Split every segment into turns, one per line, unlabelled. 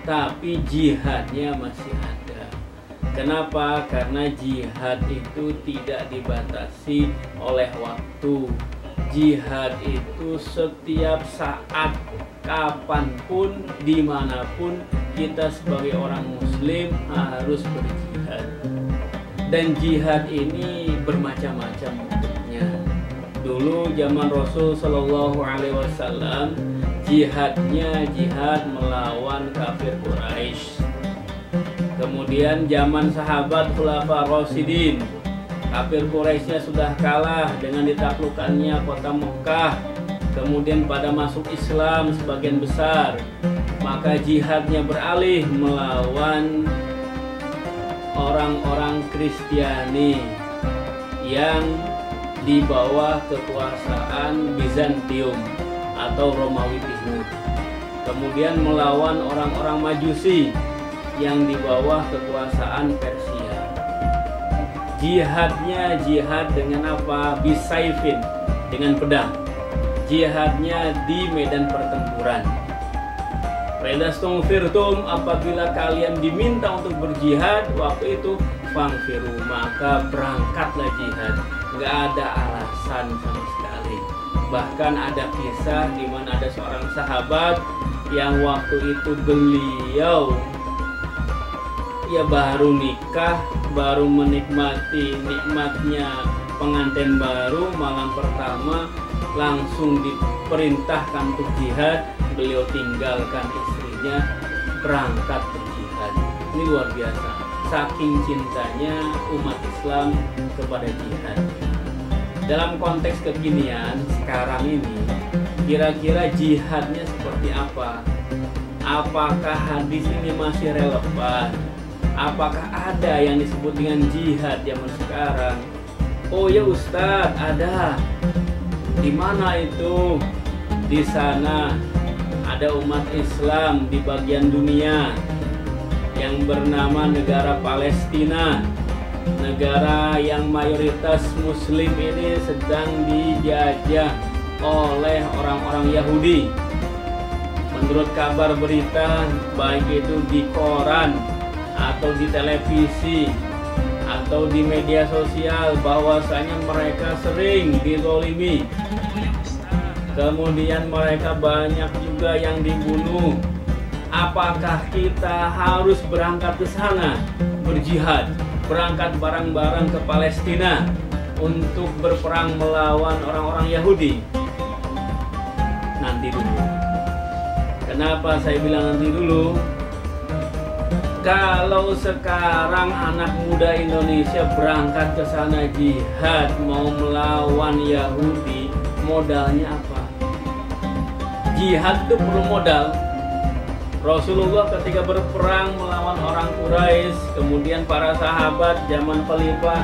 tapi jihadnya masih ada. Kenapa? Karena jihad itu tidak dibatasi oleh waktu. Jihad itu setiap saat, kapanpun, dimanapun kita sebagai orang muslim harus berjihad. Dan jihad ini bermacam-macam bentuknya. Dulu zaman Rasul Shallallahu Alaihi Wasallam, jihadnya jihad melawan kafir Quraisy. Kemudian zaman sahabat Khulafa Rasyidin, kafir Quraisynya sudah kalah dengan ditaklukkannya kota Mekah. Kemudian pada masuk Islam sebagian besar, maka jihadnya beralih melawan orang-orang Kristiani yang di bawah kekuasaan Bizantium atau Romawi Timur. Kemudian melawan orang-orang Majusi yang di bawah kekuasaan Persia. Jihadnya jihad dengan apa? Bisaifin, dengan pedang. Jihadnya di medan pertempuran. Redastungfirtum, apabila kalian diminta untuk berjihad, waktu itu fangfiru, maka berangkatlah jihad. Nggak ada alasan sama sekali. Bahkan ada kisah di mana ada seorang sahabat yang waktu itu beliau baru nikah, baru menikmati nikmatnya pengantin baru, malam pertama langsung diperintahkan untuk jihad. Beliau tinggalkan istrinya, berangkat berjihad. Ini luar biasa, saking cintanya umat Islam kepada jihad. Dalam konteks kekinian sekarang ini, kira-kira jihadnya seperti apa? Apakah hadis ini masih relevan? Apakah ada yang disebut dengan jihad zaman sekarang? Oh ya Ustadz, ada. Di mana itu? Di sana ada umat Islam di bagian dunia yang bernama negara Palestina. Negara yang mayoritas Muslim ini sedang dijajah oleh orang-orang Yahudi. Menurut kabar berita, baik itu di koran atau di televisi atau di media sosial, bahwasanya mereka sering dizolimi. Kemudian mereka banyak juga yang dibunuh. Apakah kita harus berangkat ke sana berjihad, berangkat bareng-bareng ke Palestina untuk berperang melawan orang-orang Yahudi? Nanti dulu. Kenapa saya bilang nanti dulu? Kalau sekarang anak muda Indonesia berangkat ke sana jihad mau melawan Yahudi, modalnya apa? Jihad itu perlu modal. Rasulullah ketika berperang melawan orang Quraisy, kemudian para sahabat zaman Khalifah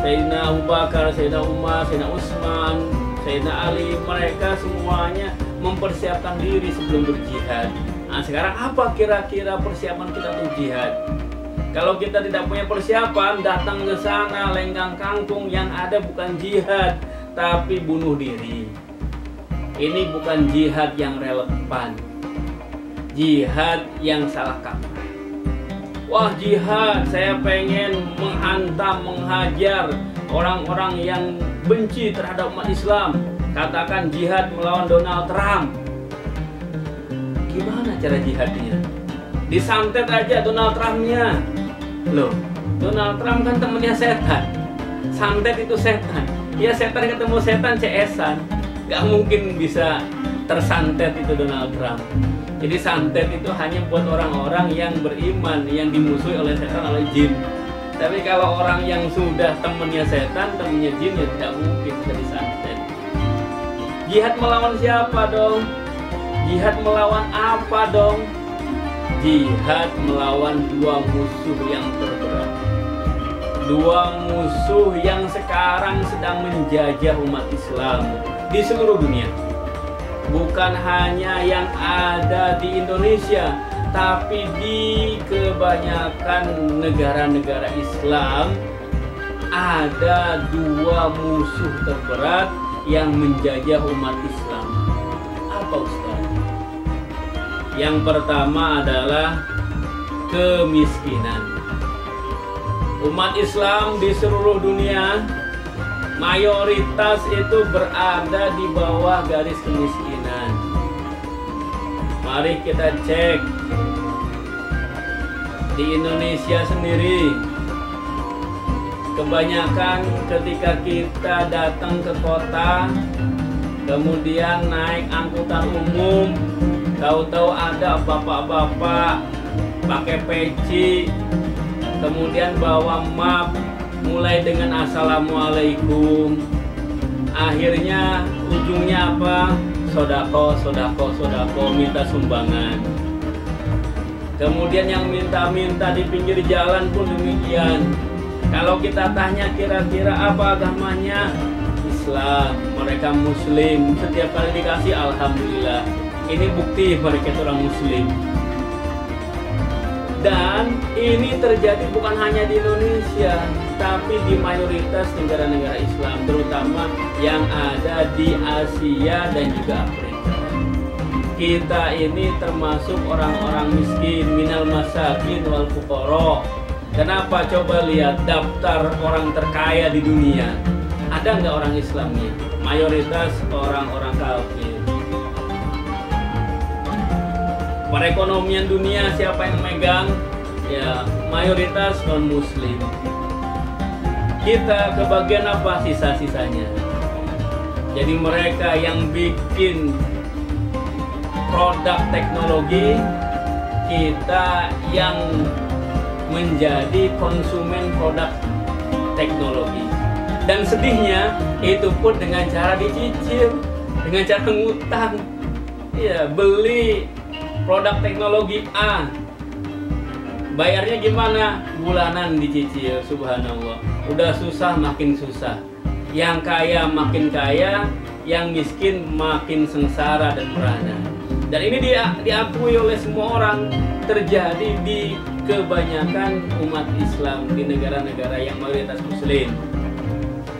Sayyidina Abu Bakar, Sayyidina Umar, Sayyidina Utsman, Sayyidina Ali, mereka semuanya mempersiapkan diri sebelum berjihad. Nah, sekarang apa kira-kira persiapan kita untuk jihad? Kalau kita tidak punya persiapan, datang ke sana lenggang kangkung, yang ada bukan jihad tapi bunuh diri. Ini bukan jihad yang relevan, jihad yang salah kaprah. Wah, jihad, saya pengen menghantam, menghajar orang-orang yang benci terhadap umat Islam. Katakan jihad melawan Donald Trump. Gimana cara jihadnya? Disantet aja Donald Trumpnya. Loh, Donald Trump kan temennya setan. Santet itu setan. Ya setan ketemu setan CS-an. Gak mungkin bisa tersantet itu Donald Trump. Jadi santet itu hanya buat orang-orang yang beriman, yang dimusuhi oleh setan, oleh jin. Tapi kalau orang yang sudah temennya setan, temennya jin, ya tidak mungkin bisa disantet. Jihad melawan siapa dong? Jihad melawan apa dong? Jihad melawan dua musuh yang terberat. Dua musuh yang sekarang sedang menjajah umat Islam di seluruh dunia. Bukan hanya yang ada di Indonesia, tapi di kebanyakan negara-negara Islam ada dua musuh terberat yang menjajah umat Islam. Apa Ustaz? Yang pertama adalah kemiskinan. Umat Islam di seluruh dunia mayoritas itu berada di bawah garis kemiskinan. Mari kita cek di Indonesia sendiri. Kebanyakan ketika kita datang ke kota, kemudian naik angkutan umum, tahu-tahu ada bapak-bapak pakai peci, kemudian bawa map, mulai dengan assalamualaikum, akhirnya ujungnya apa? Sodako, sodako, sodako, minta sumbangan. Kemudian yang minta-minta di pinggir jalan pun demikian. Kalau kita tanya kira-kira apa agamanya? Islam, mereka Muslim. Setiap kali dikasih alhamdulillah. Ini bukti mereka itu orang Muslim. Dan ini terjadi bukan hanya di Indonesia, tapi di mayoritas negara-negara Islam, terutama yang ada di Asia dan juga Afrika. Kita ini termasuk orang-orang miskin, minal masakin wal fuqara. Kenapa? Coba lihat daftar orang terkaya di dunia. Ada nggak orang Islamnya? Mayoritas orang-orang kafir. Perekonomian dunia siapa yang megang? Ya, mayoritas non-muslim. Kita kebagian apa? Sisa-sisanya. Jadi mereka yang bikin produk teknologi, kita yang menjadi konsumen produk teknologi. Dan sedihnya itu pun dengan cara dicicil, dengan cara ngutang. Ya, beli produk teknologi A, bayarnya gimana? Bulanan dicicil, subhanallah. Udah susah makin susah. Yang kaya makin kaya, yang miskin makin sengsara dan merana. Dan ini diakui oleh semua orang, terjadi di kebanyakan umat Islam di negara-negara yang mayoritas muslim.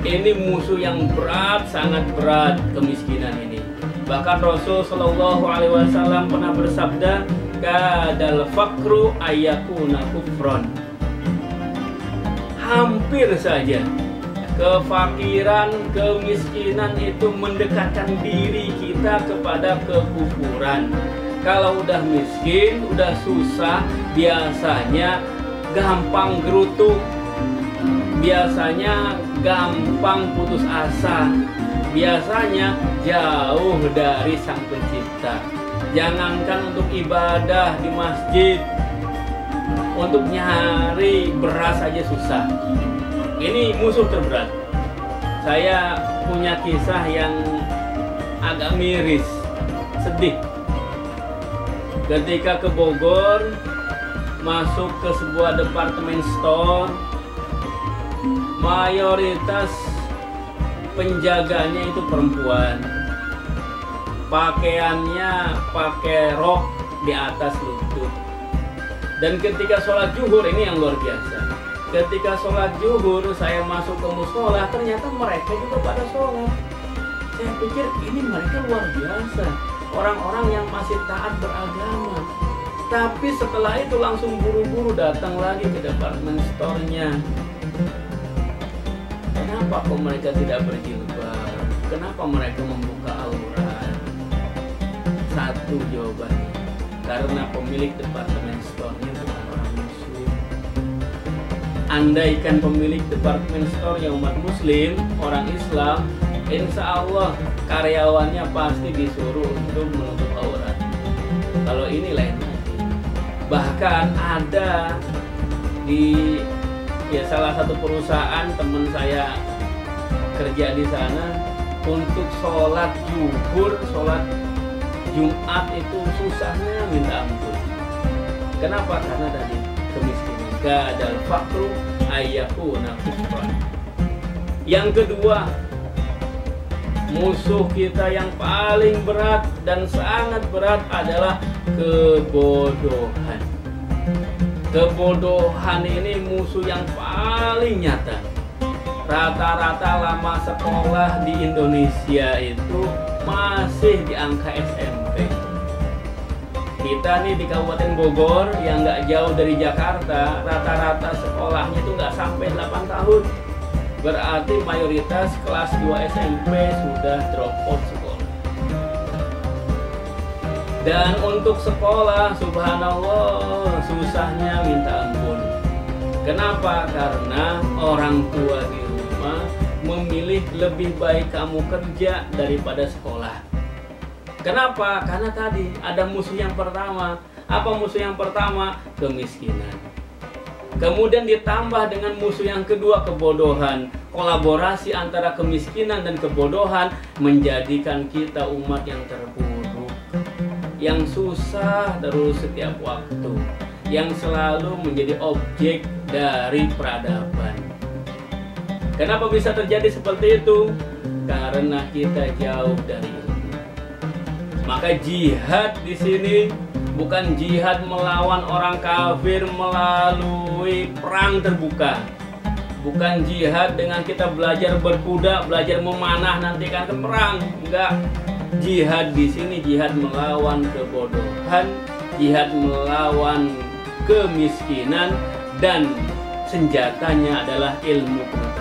Ini musuh yang berat, sangat berat, kemiskinan ini. Bahkan Rasul Shallallahu Alaihi Wasallam pernah bersabda, kadal fakru ayakuna kufron. Hampir saja kefakiran, kemiskinan itu mendekatkan diri kita kepada kekufuran. Kalau udah miskin, udah susah, biasanya gampang gerutu, biasanya gampang putus asa, biasanya jauh dari Sang Pencipta. Jangankan untuk ibadah di masjid, untuk nyari beras aja susah. Ini musuh terberat. Saya punya kisah yang agak miris, sedih. Ketika ke Bogor, masuk ke sebuah departemen store, mayoritas penjaganya itu perempuan. Pakaiannya pakai rok di atas lutut. Dan ketika sholat zuhur, ini yang luar biasa. Ketika sholat zuhur, saya masuk ke mushola, ternyata mereka juga pada sholat. Saya pikir ini mereka luar biasa, orang-orang yang masih taat beragama. Tapi setelah itu langsung buru-buru datang lagi ke departemen store-nya. Kenapa kok mereka tidak berjilbab? Kenapa mereka membuka aurat? Satu jawabannya, karena pemilik departemen store-nya bukan orang muslim. Andaikan pemilik departemen store yang umat muslim, orang Islam, insya Allah karyawannya pasti disuruh untuk menutup aurat. Kalau ini lain lagi. Bahkan ada di salah satu perusahaan teman saya kerja di sana, untuk sholat zuhur, sholat Jumat itu susahnya minta ampun. Kenapa? Karena dari kemiskinan. Gadal fakru ayyakuna kufran. Yang kedua, musuh kita yang paling berat dan sangat berat adalah kebodohan. Kebodohan ini musuh yang paling nyata. Rata-rata lama sekolah di Indonesia itu masih di angka SMP. Kita nih di Kabupaten Bogor yang nggak jauh dari Jakarta, rata-rata sekolahnya itu nggak sampai 8 tahun. Berarti mayoritas kelas 2 SMP sudah drop out sekolah. Dan untuk sekolah, subhanallah, susahnya minta ampun. Kenapa? Karena orang tua di rumah memilih lebih baik kamu kerja daripada sekolah. Kenapa? Karena tadi ada musuh yang pertama. Apa musuh yang pertama? Kemiskinan. Kemudian ditambah dengan musuh yang kedua, kebodohan. Kolaborasi antara kemiskinan dan kebodohan menjadikan kita umat yang terpuruk, yang susah terus setiap waktu, yang selalu menjadi objek dari peradaban. Kenapa bisa terjadi seperti itu? Karena kita jauh dari ilmu. Maka jihad di sini bukan jihad melawan orang kafir melalui perang terbuka. Bukan jihad dengan kita belajar berkuda, belajar memanah nanti kan ke perang. Enggak. Jihad di sini jihad melawan kebodohan, jihad melawan kemiskinan, dan senjatanya adalah ilmu pengetahuan.